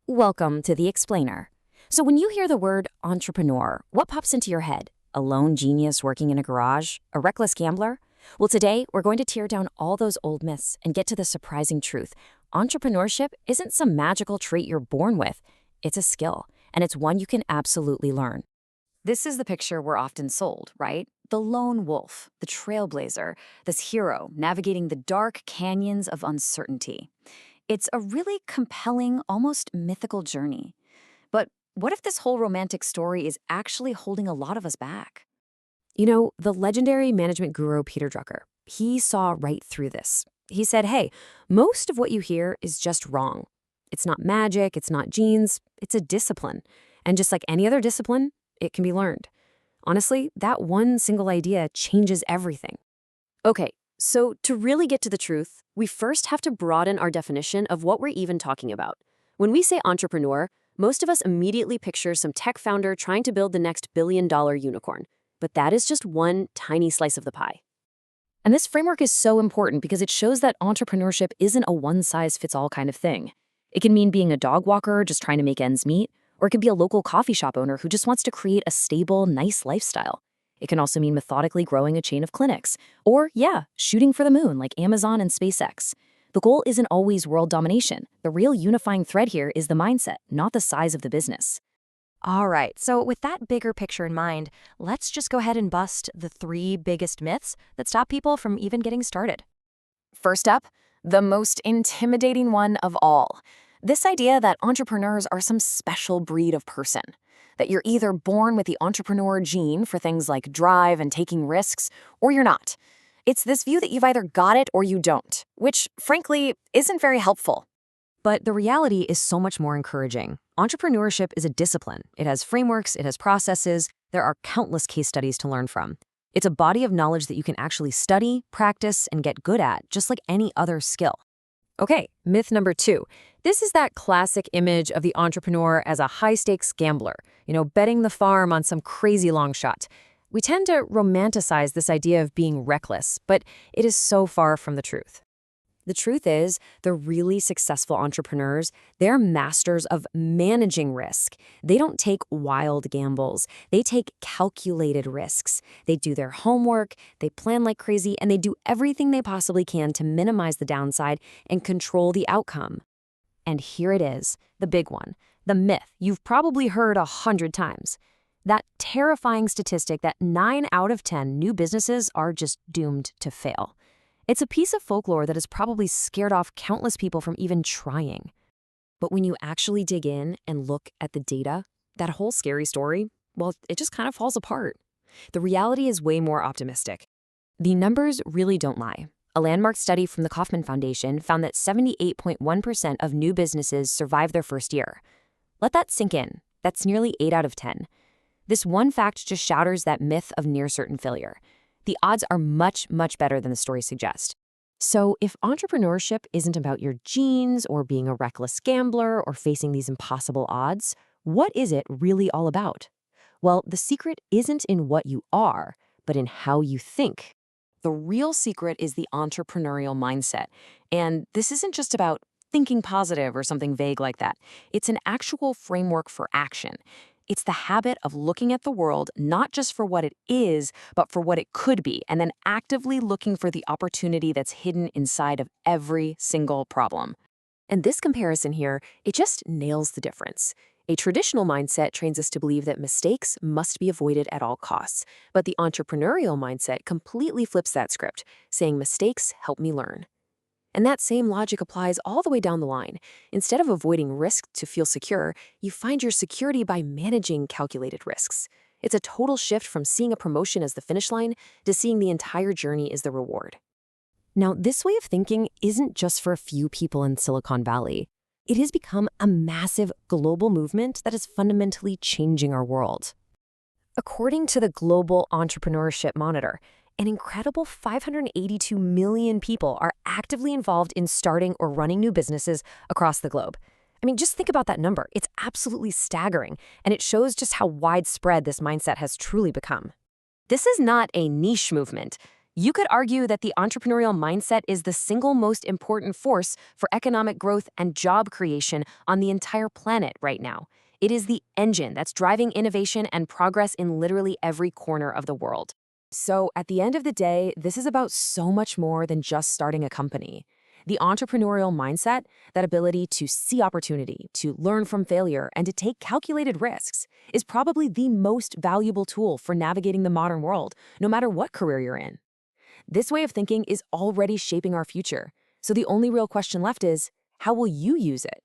Welcome to The Explainer. So when you hear the word entrepreneur, what pops into your head? A lone genius working in a garage? A reckless gambler? Well, today we're going to tear down all those old myths and get to the surprising truth. Entrepreneurship isn't some magical trait you're born with. It's a skill, and it's one you can absolutely learn. This is the picture we're often sold, right? The lone wolf, the trailblazer, this hero navigating the dark canyons of uncertainty. It's a really compelling, almost mythical journey. But what if this whole romantic story is actually holding a lot of us back? The legendary management guru Peter Drucker, he saw right through this. He said, hey, most of what you hear is just wrong. It's not magic, it's not genes, it's a discipline. And just like any other discipline, it can be learned. Honestly, that one single idea changes everything. Okay, so to really get to the truth, we first have to broaden our definition of what we're even talking about. When we say entrepreneur, most of us immediately picture some tech founder trying to build the next billion-dollar unicorn. But that is just one tiny slice of the pie. And this framework is so important because it shows that entrepreneurship isn't a one-size-fits-all kind of thing. It can mean being a dog walker just trying to make ends meet, or it could be a local coffee shop owner who just wants to create a stable, nice lifestyle. It can also mean methodically growing a chain of clinics, or, shooting for the moon like Amazon and SpaceX. The goal isn't always world domination. The real unifying thread here is the mindset, not the size of the business. All right, so with that bigger picture in mind, let's just go ahead and bust the 3 biggest myths that stop people from even getting started. First up, the most intimidating one of all. This idea that entrepreneurs are some special breed of person. That you're either born with the entrepreneur gene for things like drive and taking risks, or you're not. It's this view that you've either got it or you don't, which, frankly, isn't very helpful. But the reality is so much more encouraging. Entrepreneurship is a discipline. It has frameworks, it has processes. There are countless case studies to learn from. It's a body of knowledge that you can actually study, practice, and get good at, just like any other skill. Okay, myth number 2. This is that classic image of the entrepreneur as a high-stakes gambler, betting the farm on some crazy long shot. We tend to romanticize this idea of being reckless, but it is so far from the truth. The truth is, the really successful entrepreneurs, they're masters of managing risk. They don't take wild gambles. They take calculated risks. They do their homework, they plan like crazy, and they do everything they possibly can to minimize the downside and control the outcome. And here it is, the big one, the myth you've probably heard 100 times. That terrifying statistic that 9 out of 10 new businesses are just doomed to fail. It's a piece of folklore that has probably scared off countless people from even trying. But when you actually dig in and look at the data, that whole scary story, well, it just kind of falls apart. The reality is way more optimistic. The numbers really don't lie. A landmark study from the Kauffman Foundation found that 78.1% of new businesses survive their first year. Let that sink in. That's nearly 8 out of 10. This one fact just shatters that myth of near-certain failure. The odds are much, much better than the stories suggest. So if entrepreneurship isn't about your genes or being a reckless gambler or facing these impossible odds, what is it really all about? Well, the secret isn't in what you are, but in how you think. The real secret is the entrepreneurial mindset. And this isn't just about thinking positive or something vague like that. It's an actual framework for action. It's the habit of looking at the world not just for what it is, but for what it could be, and then actively looking for the opportunity that's hidden inside of every single problem. And this comparison here, it just nails the difference. A traditional mindset trains us to believe that mistakes must be avoided at all costs, but the entrepreneurial mindset completely flips that script, saying mistakes help me learn. And that same logic applies all the way down the line. Instead of avoiding risk to feel secure, you find your security by managing calculated risks. It's a total shift from seeing a promotion as the finish line to seeing the entire journey as the reward. Now, this way of thinking isn't just for a few people in Silicon Valley. It has become a massive global movement that is fundamentally changing our world. According to the Global Entrepreneurship Monitor, an incredible 582 million people are actively involved in starting or running new businesses across the globe. I mean, just think about that number. It's absolutely staggering, and it shows just how widespread this mindset has truly become. This is not a niche movement. You could argue that the entrepreneurial mindset is the single most important force for economic growth and job creation on the entire planet right now. It is the engine that's driving innovation and progress in literally every corner of the world. So, at the end of the day, this is about so much more than just starting a company. The entrepreneurial mindset, that ability to see opportunity, to learn from failure, and to take calculated risks, is probably the most valuable tool for navigating the modern world, no matter what career you're in. This way of thinking is already shaping our future. So the only real question left is, how will you use it?